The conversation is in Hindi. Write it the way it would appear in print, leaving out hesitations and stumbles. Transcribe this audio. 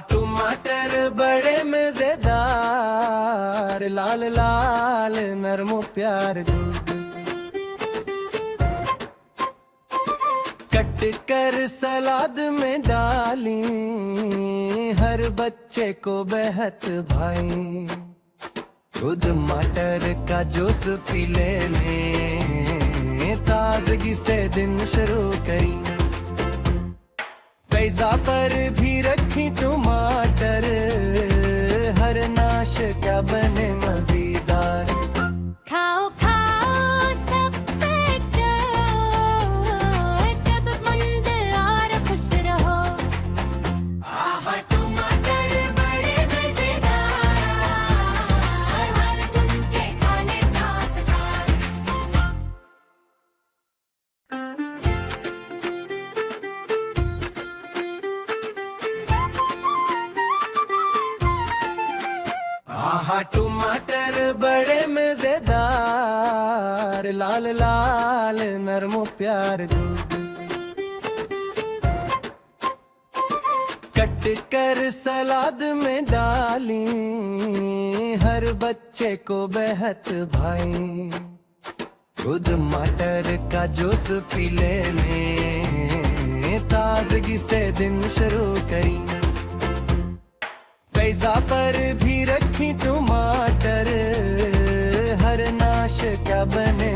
टमाटर बड़े मजेदार, लाल लाल नरम प्यार कट कर सलाद में डाली, हर बच्चे को बेहद भाई। दूध मटर का जूस पी लेने, ताजगी से दिन शुरू करी। पिज़्ज़ा पर भी रखी टमाटर, हर नाश्ता बने मजेदार। खाओ खाओ सब बैठो, सब मंद और खुश रहो। आहा टमाटर बड़े मजेदार, हर दिन के खाने का सतार। आहा टमाटर बड़े मजेदार, लाल लाल नरम प्यार कट कर सलाद में डाली, हर बच्चे को बेहद भाई। दूध मटर का जूस पी लेने, ताजगी से दिन शुरू करी। पिज़्ज़ा पर भी रखी टमाटर, हर नाश्ता बने